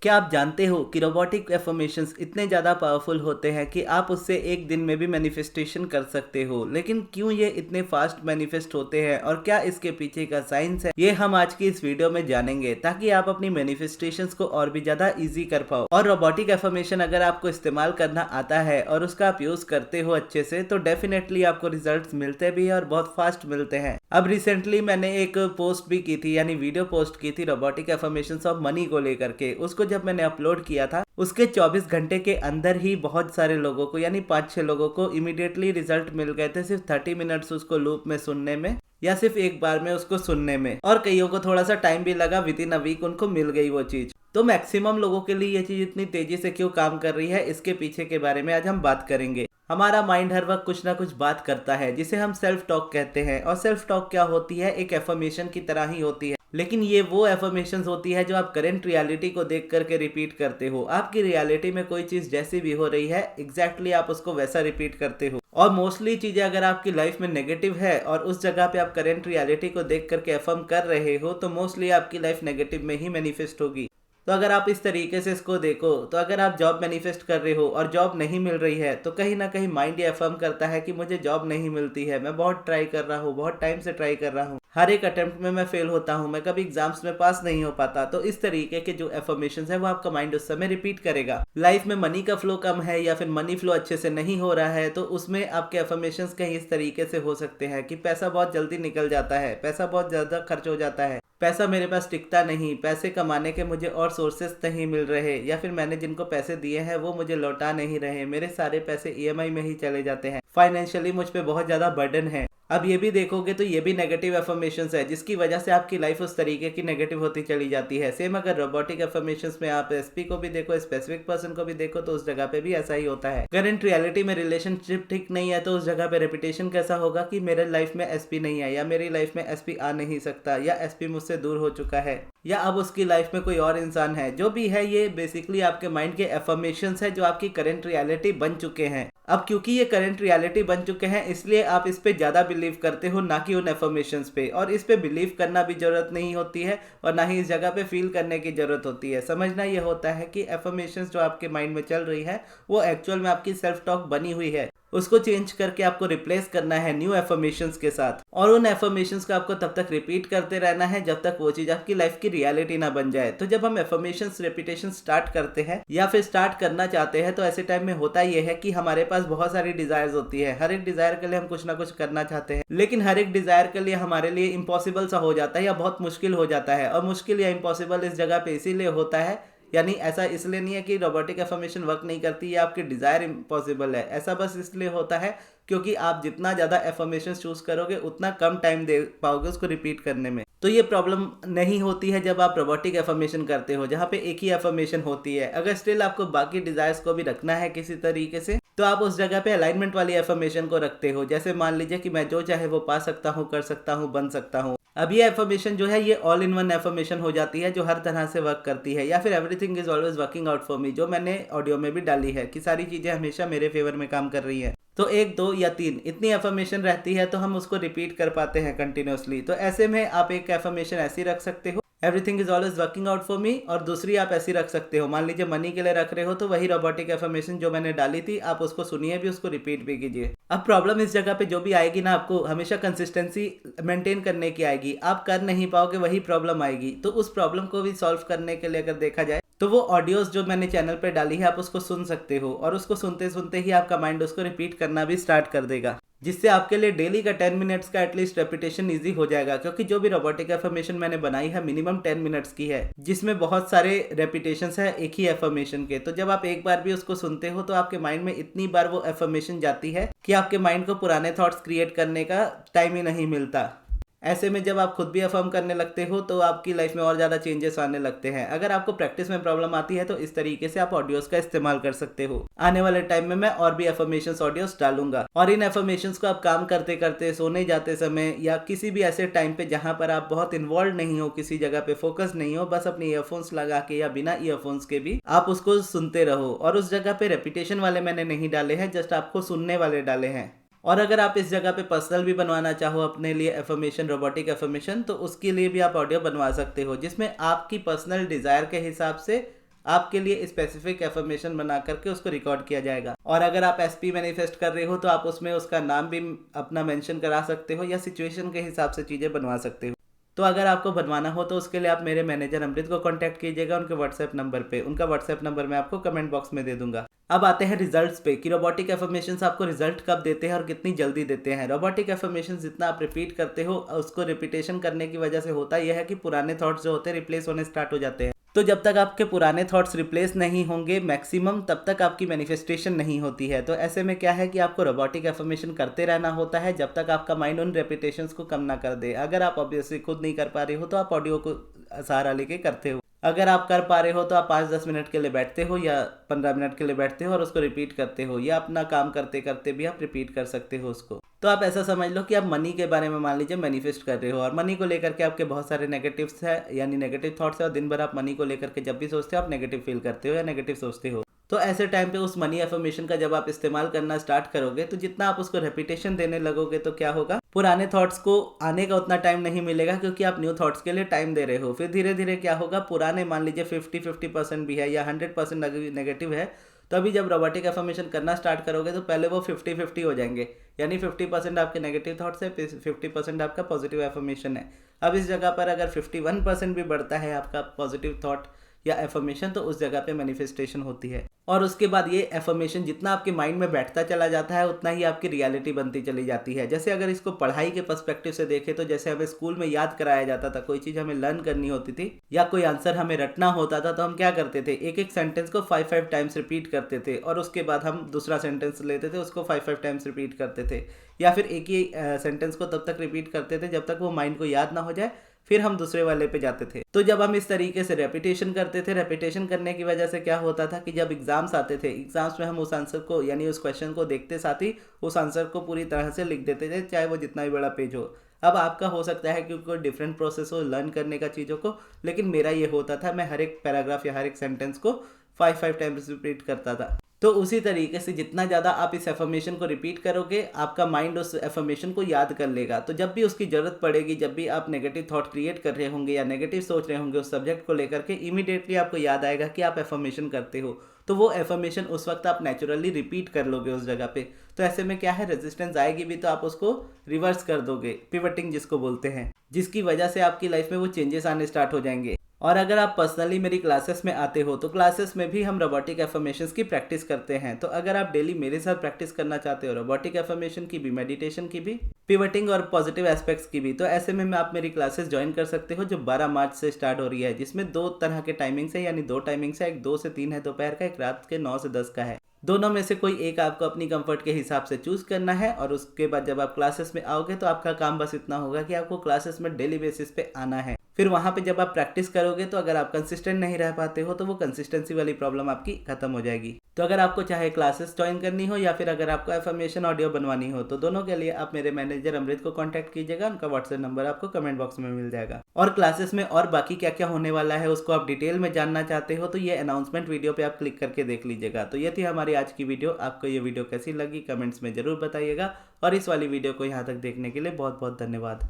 क्या आप जानते हो कि रोबोटिक एफर्मेशंस इतने ज़्यादा पावरफुल होते हैं कि आप उससे एक दिन में भी मैनिफेस्टेशन कर सकते हो। लेकिन क्यों ये इतने फास्ट मैनिफेस्ट होते हैं और क्या इसके पीछे का साइंस है, ये हम आज की इस वीडियो में जानेंगे ताकि आप अपनी मैनिफेस्टेशंस को और भी ज़्यादा इजी कर पाओ। और रोबोटिक एफर्मेशन अगर आपको इस्तेमाल करना आता है और उसका आप यूज़ करते हो अच्छे से, तो डेफिनेटली आपको रिजल्ट मिलते भी है और बहुत फास्ट मिलते हैं। अब रिसेंटली मैंने एक पोस्ट भी की थी, यानी वीडियो पोस्ट की थी रोबोटिक एफर्मेशंस ऑफ मनी को लेकर के। उसको जब मैंने अपलोड किया था, उसके 24 घंटे के अंदर ही बहुत सारे लोगों को, यानी 5-6 लोगों को इमीडिएटली रिजल्ट मिल गए थे, सिर्फ 30 मिनट्स उसको लूप में सुनने में या सिर्फ एक बार में उसको सुनने में। और कईयों को थोड़ा सा टाइम भी लगा, विद इन अ वीक उनको मिल गई वो चीज। तो मैक्सिमम लोगों के लिए ये चीज इतनी तेजी से क्यों काम कर रही है, इसके पीछे के बारे में आज हम बात करेंगे। हमारा माइंड हर वक्त कुछ ना कुछ बात करता है जिसे हम सेल्फ टॉक कहते हैं। और सेल्फ टॉक क्या होती है, एक एफर्मेशन की तरह ही होती है, लेकिन ये वो एफर्मेशंस होती है जो आप करंट रियलिटी को देख करके रिपीट करते हो। आपकी रियलिटी में कोई चीज जैसी भी हो रही है, एग्जैक्टली आप उसको वैसा रिपीट करते हो। और मोस्टली चीजें अगर आपकी लाइफ में नेगेटिव है और उस जगह पे आप करंट रियलिटी को देख करके एफर्म कर रहे हो, तो मोस्टली आपकी लाइफ नेगेटिव में ही मैनिफेस्ट होगी। तो अगर आप इस तरीके से इसको देखो, तो अगर आप जॉब मैनिफेस्ट कर रहे हो और जॉब नहीं मिल रही है, तो कहीं ना कहीं माइंड ये अफर्म करता है कि मुझे जॉब नहीं मिलती है, मैं बहुत ट्राई कर रहा हूँ, बहुत टाइम से ट्राई कर रहा हूँ, हर एक अटेम्प्ट में मैं फेल होता हूँ, मैं कभी एग्जाम्स में पास नहीं हो पाता। तो इस तरीके के जो एफर्मेशंस है वो आपका माइंड उस समय रिपीट करेगा। लाइफ में मनी का फ्लो कम है या फिर मनी फ्लो अच्छे से नहीं हो रहा है, तो उसमें आपके एफर्मेशंस कहीं इस तरीके से हो सकते हैं कि पैसा बहुत जल्दी निकल जाता है, पैसा बहुत ज्यादा खर्च हो जाता है, पैसा मेरे पास टिकता नहीं, पैसे कमाने के मुझे और सोर्सेस नहीं मिल रहे, या फिर मैंने जिनको पैसे दिए हैं वो मुझे लौटा नहीं रहे, मेरे सारे पैसे ईएमआई में ही चले जाते हैं, फाइनेंशियली मुझ पे बहुत ज्यादा बर्डन है। अब ये भी देखोगे तो ये भी नेगेटिव एफर्मेशंस है, जिसकी वजह से आपकी लाइफ उस तरीके की नेगेटिव होती चली जाती है। सेम अगर रोबोटिक एफर्मेशंस में आप एसपी को भी देखो, स्पेसिफिक पर्सन को भी देखो, तो उस जगह पे भी ऐसा ही होता है। करंट रियलिटी में रिलेशनशिप ठीक नहीं है, तो उस जगह पे रेपुटेशन कैसा होगा कि मेरे लाइफ में एसपी नहीं है, या मेरी लाइफ में एसपी आ नहीं सकता, या एसपी मुझसे दूर हो चुका है, या अब उसकी लाइफ में कोई और इंसान है। जो भी है, ये बेसिकली आपके माइंड के एफर्मेशंस है जो आपकी करंट रियलिटी बन चुके हैं। अब क्योंकि ये करंट रियलिटी बन चुके हैं, इसलिए आप इस पे ज्यादा बिलीव करते हो, ना कि उन एफर्मेशंस पे। और इस पे बिलीव करना भी जरूरत नहीं होती है और ना ही इस जगह पे फील करने की जरूरत होती है। समझना ये होता है कि एफर्मेशंस जो आपके माइंड में चल रही है वो एक्चुअल में आपकी सेल्फ टॉक बनी हुई है, उसको चेंज करके आपको रिप्लेस करना है न्यू एफर्मेशंस के साथ। और उन एफर्मेशंस को आपको तब तक रिपीट करते रहना है जब तक वो चीज आपकी लाइफ की रियलिटी ना बन जाए। तो जब हम एफर्मेशंस रिपीटेशन स्टार्ट करते हैं या फिर स्टार्ट करना चाहते हैं, तो ऐसे टाइम में होता यह है कि हमारे पास बहुत सारी डिजायर्स होती है। हर एक डिजायर के लिए हम कुछ ना कुछ करना चाहते हैं, लेकिन हर एक डिजायर के लिए हमारे लिए इम्पॉसिबल सा हो जाता है या बहुत मुश्किल हो जाता है। और मुश्किल या इम्पॉसिबल इस जगह पे इसीलिए होता है, यानी ऐसा इसलिए नहीं है कि रोबोटिक एफर्मेशन वर्क नहीं करती या आपकी डिजायर इम्पॉसिबल है, ऐसा बस इसलिए होता है क्योंकि आप जितना ज्यादा एफर्मेशन चूज करोगे उतना कम टाइम दे पाओगे उसको रिपीट करने में। तो ये प्रॉब्लम नहीं होती है जब आप रोबोटिक एफर्मेशन करते हो, जहाँ पे एक ही एफर्मेशन होती है। अगर स्टिल आपको बाकी डिजायर्स को भी रखना है किसी तरीके से, तो आप उस जगह पे अलाइनमेंट वाली एफर्मेशन को रखते हो। जैसे मान लीजिए कि मैं जो चाहे वो पा सकता हूँ, कर सकता हूँ, बन सकता हूँ। अब ये एफर्मेशन जो है ये ऑल इन वन एफर्मेशन हो जाती है जो हर तरह से वर्क करती है। या फिर everything is always working out for me, जो मैंने ऑडियो में भी डाली है कि सारी चीजें हमेशा मेरे फेवर में काम कर रही है। तो 1, 2 या 3 इतनी एफर्मेशन रहती है तो हम उसको रिपीट कर पाते हैं कंटिन्यूअसली। तो ऐसे में आप एक एफर्मेशन ऐसी रख सकते हो, everything is always working out for me, और दूसरी आप ऐसी रख सकते हो, मान लीजिए मनी के लिए रख रहे हो, तो वही रोबोटिक एफर्मेशन जो मैंने डाली थी आप उसको सुनिए भी, उसको रिपीट भी कीजिए। अब प्रॉब्लम इस जगह पे जो भी आएगी ना, आपको हमेशा कंसिस्टेंसी मेंटेन करने की आएगी। आप कर नहीं पाओगे, वही प्रॉब्लम आएगी। तो उस प्रॉब्लम को भी सॉल्व करने के लिए अगर देखा जाए, तो वो ऑडियोज जो मैंने चैनल पे डाली है आप उसको सुन सकते हो, और उसको सुनते सुनते ही आपका माइंड उसको रिपीट करना भी स्टार्ट कर देगा, जिससे आपके लिए डेली का 10 मिनट्स का एटलीस्ट रेपिटेशन इजी हो जाएगा। क्योंकि जो भी रोबोटिक एफर्मेशन मैंने बनाई है मिनिमम 10 मिनट्स की है, जिसमें बहुत सारे रेपिटेशंस है एक ही एफर्मेशन के। तो जब आप एक बार भी उसको सुनते हो तो आपके माइंड में इतनी बार वो एफर्मेशन जाती है कि आपके माइंड को पुराने थॉट्स क्रिएट करने का टाइम ही नहीं मिलता। ऐसे में जब आप खुद भी अफर्म करने लगते हो तो आपकी लाइफ में और ज़्यादा चेंजेस आने लगते हैं। अगर आपको प्रैक्टिस में प्रॉब्लम आती है तो इस तरीके से आप ऑडियोज का इस्तेमाल कर सकते हो। आने वाले टाइम में मैं और भी एफर्मेशंस ऑडियोज डालूंगा, और इन एफर्मेशंस को आप काम करते करते, सोने जाते समय, या किसी भी ऐसे टाइम पे जहां पर आप बहुत इन्वॉल्व नहीं हो, किसी जगह पे फोकस नहीं हो, बस अपने ईयरफोन्स लगा के या बिना ईयरफोन्स के भी आप उसको सुनते रहो। और उस जगह पे रेपिटेशन वाले मैंने नहीं डाले हैं, जस्ट आपको सुनने वाले डाले हैं। और अगर आप इस जगह पे पर्सनल भी बनवाना चाहो अपने लिए एफर्मेशन, रोबोटिक एफर्मेशन, तो उसके लिए भी आप ऑडियो बनवा सकते हो, जिसमें आपकी पर्सनल डिजायर के हिसाब से आपके लिए स्पेसिफिक एफर्मेशन बना करके उसको रिकॉर्ड किया जाएगा। और अगर आप एसपी मैनिफेस्ट कर रहे हो तो आप उसमें उसका नाम भी अपना मेंशन करा सकते हो या सिचुएशन के हिसाब से चीज़ें बनवा सकते हो। तो अगर आपको बनवाना हो तो उसके लिए आप मेरे मैनेजर अमृत को कांटेक्ट कीजिएगा उनके व्हाट्सएप नंबर पे। उनका व्हाट्सएप नंबर मैं आपको कमेंट बॉक्स में दे दूंगा। अब आते हैं रिजल्ट्स पे कि रोबोटिक एफर्मेशंस आपको रिजल्ट कब देते हैं और कितनी जल्दी देते हैं। रोबोटिक एफर्मेशंस जितना आप रिपीट करते हो उसको रिपीटेशन करने की वजह से होता यह है कि पुराने थॉट्स जो होते हैं रिप्लेस होने स्टार्ट हो जाते हैं। तो जब तक आपके पुराने थॉट्स रिप्लेस नहीं होंगे मैक्सिमम, तब तक आपकी मैनिफेस्टेशन नहीं होती है। तो ऐसे में क्या है कि आपको रोबोटिक एफर्मेशन करते रहना होता है जब तक आपका माइंड उन रेपिटेशंस को कम ना कर दे। अगर आप ऑब्वियसली खुद नहीं कर पा रहे हो तो आप ऑडियो को सहारा लेके करते हो। अगर आप कर पा रहे हो तो आप 5-10 मिनट के लिए बैठते हो या 15 मिनट के लिए बैठते हो और उसको रिपीट करते हो, या अपना काम करते करते भी आप रिपीट कर सकते हो उसको। तो आप ऐसा समझ लो कि आप मनी के बारे में मान लीजिए मैनिफेस्ट कर रहे हो और मनी को लेकर के आपके बहुत सारे नेगेटिव्स है यानी नेगेटिव थॉट्स है और दिन भर आप मनी को लेकर के जब भी सोचते हो आप नेगेटिव फील करते हो या नेगेटिव सोचते हो। तो ऐसे टाइम पे उस मनी एफर्मेशन का जब आप इस्तेमाल करना स्टार्ट करोगे तो जितना आप उसको रेपिटेशन देने लगोगे तो क्या होगा, पुराने थॉट्स को आने का उतना टाइम नहीं मिलेगा क्योंकि आप न्यू थॉट्स के लिए टाइम दे रहे हो। फिर धीरे धीरे क्या होगा, पुराने मान लीजिए 50% भी है या 100% नेगेटिव है, तो अभी जब रोबोटिक एफर्मेशन करना स्टार्ट करोगे तो पहले वो 50-50 हो जाएंगे, यानी 50% आपके नेगेटिव थॉट्स है, 50% आपका पॉजिटिव एफर्मेशन है। अब इस जगह पर अगर 51% भी बढ़ता है आपका पॉजिटिव थॉट या एफर्मेशन तो उस जगह पे मैनिफेस्टेशन होती है। और उसके बाद ये एफर्मेशन जितना आपके माइंड में बैठता चला जाता है उतना ही आपकी रियलिटी बनती चली जाती है। जैसे अगर इसको पढ़ाई के पर्सपेक्टिव से देखें तो जैसे हमें स्कूल में याद कराया जाता था, कोई चीज़ हमें लर्न करनी होती थी या कोई आंसर हमें रटना होता था तो हम क्या करते थे, एक एक सेंटेंस को 5-5 टाइम्स रिपीट करते थे और उसके बाद हम दूसरा सेंटेंस लेते थे उसको 5-5 टाइम्स रिपीट करते थे, या फिर एक ही सेंटेंस को तब तक रिपीट करते थे जब तक वो माइंड को याद ना हो जाए, फिर हम दूसरे वाले पे जाते थे। तो जब हम इस तरीके से रेपिटेशन करते थे, रेपिटेशन करने की वजह से क्या होता था कि जब एग्जाम्स आते थे, एग्जाम्स में हम उस आंसर को यानी उस क्वेश्चन को देखते साथ ही उस आंसर को पूरी तरह से लिख देते थे, चाहे वो जितना भी बड़ा पेज हो। अब आपका हो सकता है कि कोई डिफरेंट प्रोसेस हो लर्न करने का चीज़ों को, लेकिन मेरा ये होता था मैं हर एक पैराग्राफ या हर एक सेंटेंस को 5-5 टाइम्स रिपीट करता था। तो उसी तरीके से जितना ज़्यादा आप इस एफर्मेशन को रिपीट करोगे आपका माइंड उस एफर्मेशन को याद कर लेगा। तो जब भी उसकी ज़रूरत पड़ेगी, जब भी आप नेगेटिव थॉट क्रिएट कर रहे होंगे या नेगेटिव सोच रहे होंगे उस सब्जेक्ट को लेकर के, इमीडिएटली आपको याद आएगा कि आप एफर्मेशन करते हो, तो वो एफर्मेशन उस वक्त आप नेचुरली रिपीट कर लोगे उस जगह पे। तो ऐसे में क्या है, रेजिस्टेंस आएगी भी तो आप उसको रिवर्स कर दोगे, पिवटिंग जिसको बोलते हैं, जिसकी वजह से आपकी लाइफ में वो चेंजेस आने स्टार्ट हो जाएंगे। और अगर आप पर्सनली मेरी क्लासेस में आते हो तो क्लासेस में भी हम रोबोटिक एफर्मेशंस की प्रैक्टिस करते हैं। तो अगर आप डेली मेरे साथ प्रैक्टिस करना चाहते हो रोबोटिक एफर्मेशन की भी, मेडिटेशन की भी, पिवटिंग और पॉजिटिव एस्पेक्ट्स की भी, तो ऐसे में आप मेरी क्लासेस ज्वाइन कर सकते हो जो 12 मार्च से स्टार्ट हो रही है, जिसमें 2 तरह के टाइमिंग्स है, यानी 2 टाइमिंग्स है, एक 2 से 3 है दोपहर का, एक रात के 9 से 10 का है। दोनों में से कोई एक आपको अपनी कंफर्ट के हिसाब से चूज करना है और उसके बाद जब आप क्लासेस में आओगे तो आपका काम बस इतना होगा कि आपको क्लासेस में डेली बेसिस पे आना है। फिर वहाँ पे जब आप प्रैक्टिस करोगे तो अगर आप कंसिस्टेंट नहीं रह पाते हो तो वो कंसिस्टेंसी वाली प्रॉब्लम आपकी खत्म हो जाएगी। तो अगर आपको चाहे क्लासेस ज्वाइन करनी हो या फिर अगर आपको एफर्मेशन ऑडियो बनवानी हो तो दोनों के लिए आप मेरे मैनेजर अमृत को कांटेक्ट कीजिएगा, उनका व्हाट्सएप नंबर आपको कमेंट बॉक्स में मिल जाएगा। और क्लासेस में और बाकी क्या क्या होने वाला है उसको आप डिटेल में जानना चाहते हो तो ये अनाउंसमेंट वीडियो पे आप क्लिक करके देख लीजिएगा। तो ये थी हमारी आज की वीडियो। आपको ये वीडियो कैसी लगी कमेंट्स में जरूर बताइएगा और इस वाली वीडियो को यहाँ तक देखने के लिए बहुत बहुत धन्यवाद।